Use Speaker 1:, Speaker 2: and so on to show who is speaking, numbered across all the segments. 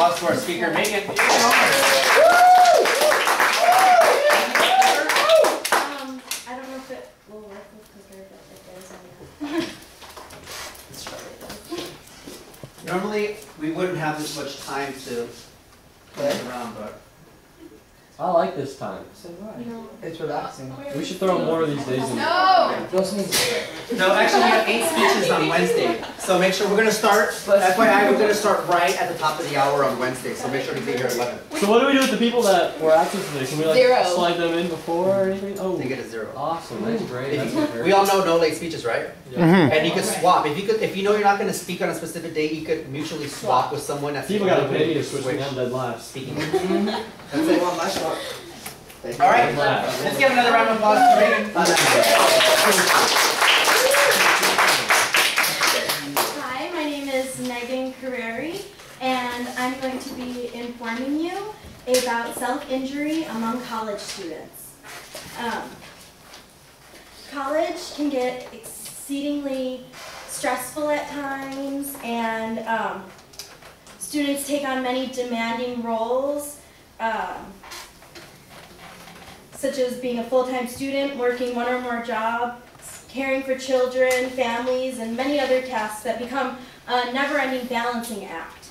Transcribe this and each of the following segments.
Speaker 1: applause to our speaker, Megan.
Speaker 2: I don't know if it will work with Clicker, but it does.
Speaker 1: Normally, we wouldn't have this much time to play around, but
Speaker 3: I like this time.
Speaker 4: So do I.
Speaker 2: No.
Speaker 4: It's relaxing.
Speaker 3: We should throw more of these days in.
Speaker 2: No!
Speaker 1: no, actually we have 8 speeches on Wednesday. So make sure we're gonna start. FYI, we're gonna start right at the top of the hour on Wednesday. So make sure to be here at 11.
Speaker 3: So what do we do with the people that were absent today? Can we like
Speaker 2: 0.
Speaker 3: slide them in before or anything? Oh,
Speaker 1: They get a 0.
Speaker 3: awesome. That's great. That's
Speaker 1: We all know no late speeches, right?
Speaker 3: yeah.
Speaker 1: And you can swap. If you know you're not gonna speak on a specific day, you could mutually swap with someone that's
Speaker 3: People gotta pay me to switch me. I'm dead last.
Speaker 1: speaking.
Speaker 4: That's it. Well, my spot.
Speaker 1: All right, let's give another round of applause to Megan.
Speaker 2: Hi, my name is Megan Carreri, and I'm going to be informing you about self-injury among college students. College can get exceedingly stressful at times, and students take on many demanding roles, such as being a full-time student, working 1 or more jobs, caring for children, families, and many other tasks that become a never-ending balancing act.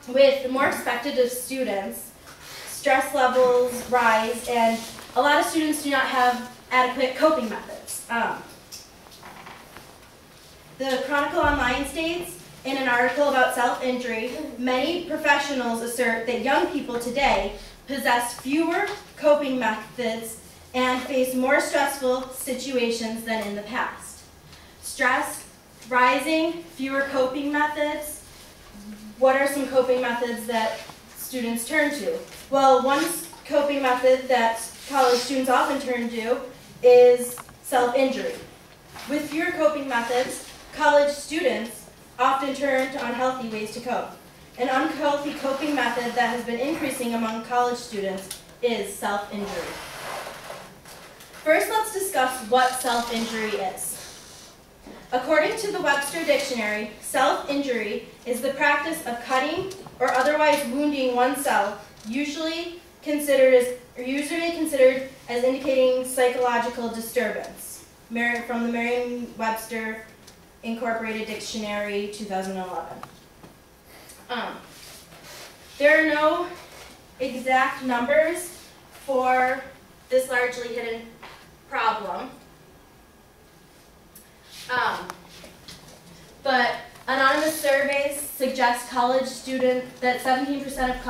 Speaker 2: With more expected of students, stress levels rise, and a lot of students do not have adequate coping methods. The Chronicle Online states in an article about self-injury, many professionals assert that young people today possess fewer coping methods and face more stressful situations than in the past. Stress, rising, fewer coping methods. What are some coping methods that students turn to? Well, one coping method that college students often turn to is self-injury. With fewer coping methods, college students often turn to unhealthy ways to cope. An unhealthy coping method that has been increasing among college students is self-injury. First, let's discuss what self-injury is. According to the Webster Dictionary, self-injury is the practice of cutting or otherwise wounding oneself, usually considered as indicating psychological disturbance. From the Merriam-Webster Incorporated Dictionary, 2011. There are no exact numbers for this largely hidden problem, but anonymous surveys suggest that 17% of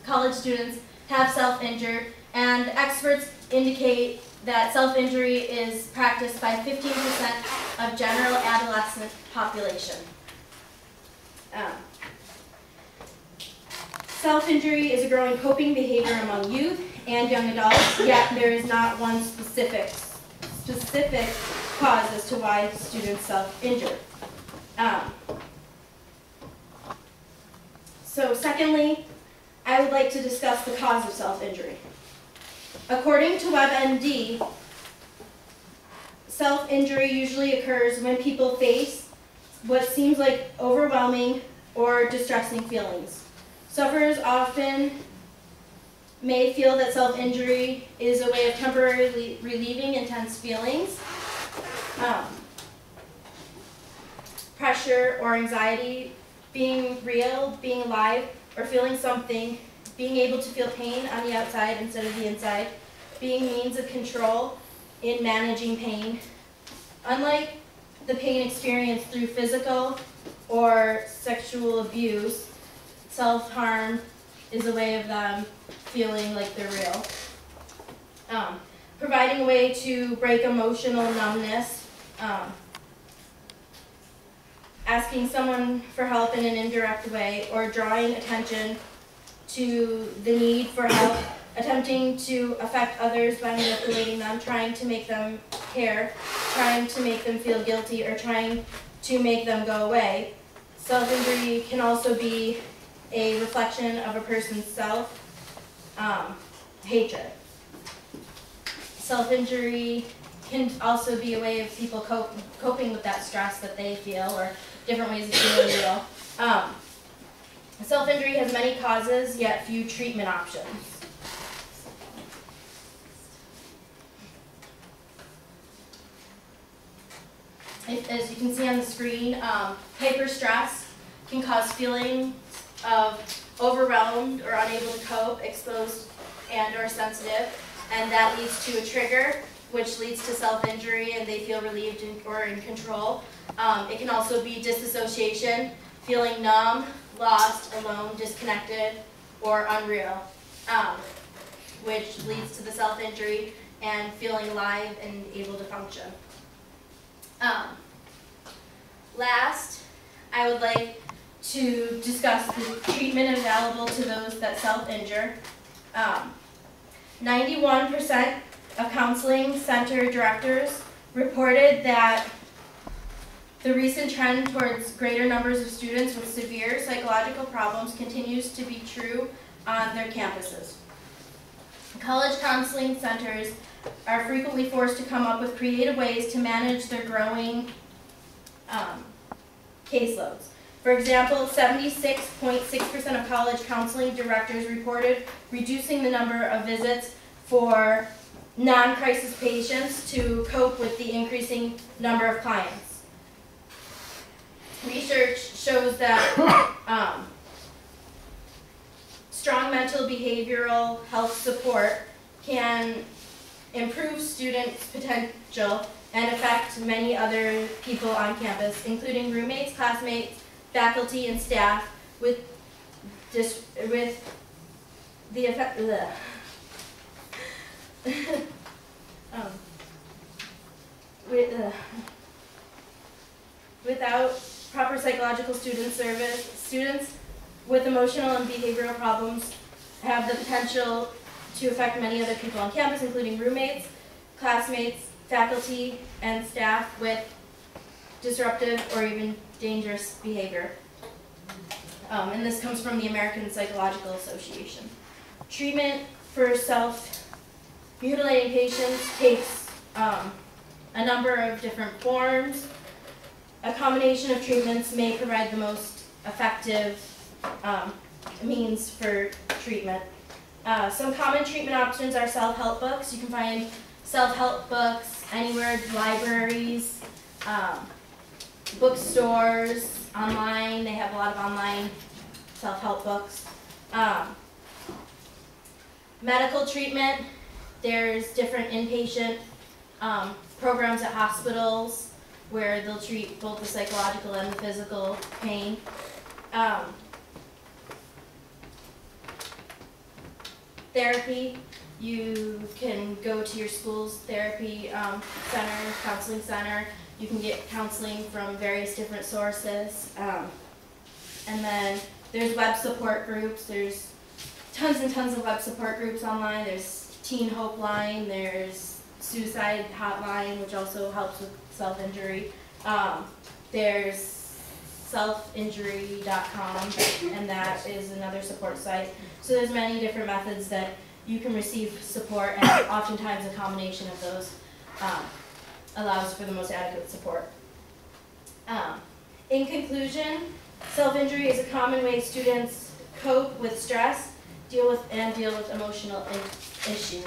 Speaker 2: college students have self-injured, and experts indicate that self-injury is practiced by 15% of general adolescent population. Self-injury is a growing coping behavior among youth and young adults, yet there is not one specific cause as to why students self-injure. So secondly, I would like to discuss the cause of self-injury. According to WebMD, self-injury usually occurs when people face what seems like overwhelming or distressing feelings. Sufferers often may feel that self-injury is a way of temporarily relieving intense feelings, pressure or anxiety, being real, being alive, or feeling something, being able to feel pain on the outside instead of the inside, being means of control in managing pain. Unlike the pain experienced through physical or sexual abuse, self-harm is a way of them feeling like they're real. Providing a way to break emotional numbness, asking someone for help in an indirect way, or drawing attention to the need for help, attempting to affect others by manipulating them, trying to make them care, trying to make them feel guilty, or trying to make them go away. Self-injury can also be a reflection of a person's self-hatred. Self-injury can also be a way of people coping with that stress that they feel, or different ways of feeling real. Self-injury has many causes, yet few treatment options. As you can see on the screen, hyperstress can cause feelings of overwhelmed or unable to cope, exposed and or sensitive, and that leads to a trigger, which leads to self-injury, and they feel relieved or in control. It can also be disassociation, feeling numb, lost, alone, disconnected, or unreal, which leads to the self-injury and feeling alive and able to function. Last, I would like to discuss the treatment available to those that self-injure. 91% of counseling center directors reported that the recent trend towards greater numbers of students with severe psychological problems continues to be true on their campuses. College counseling centers are frequently forced to come up with creative ways to manage their growing caseloads. For example, 76.6% of college counseling directors reported reducing the number of visits for non-crisis patients to cope with the increasing number of clients. Research shows that strong mental behavioral health support can improve students' potential and affect many other people on campus, including roommates, classmates, faculty, and staff with the effect. Without proper psychological student service, students with emotional and behavioral problems have the potential to affect many other people on campus, including roommates, classmates, faculty, and staff with disruptive or even dangerous behavior. And this comes from the American Psychological Association. Treatment for self-mutilating patients takes a number of different forms. A combination of treatments may provide the most effective means for treatment. Some common treatment options are self-help books. You can find self-help books anywhere, libraries, bookstores, online. They have a lot of online self-help books. Medical treatment, there's different inpatient programs at hospitals where they'll treat both the psychological and the physical pain. Therapy, you can go to your school's therapy center, counseling center. You can get counseling from various different sources. And then there's web support groups. There's tons and tons of web support groups online. There's Teen Hope Line, there's Suicide Hotline, which also helps with self-injury. There's selfinjury.com, and that is another support site. So there's many different methods that you can receive support, and oftentimes a combination of those allows for the most adequate support. In conclusion, self-injury is a common way students cope with stress, deal with emotional issues.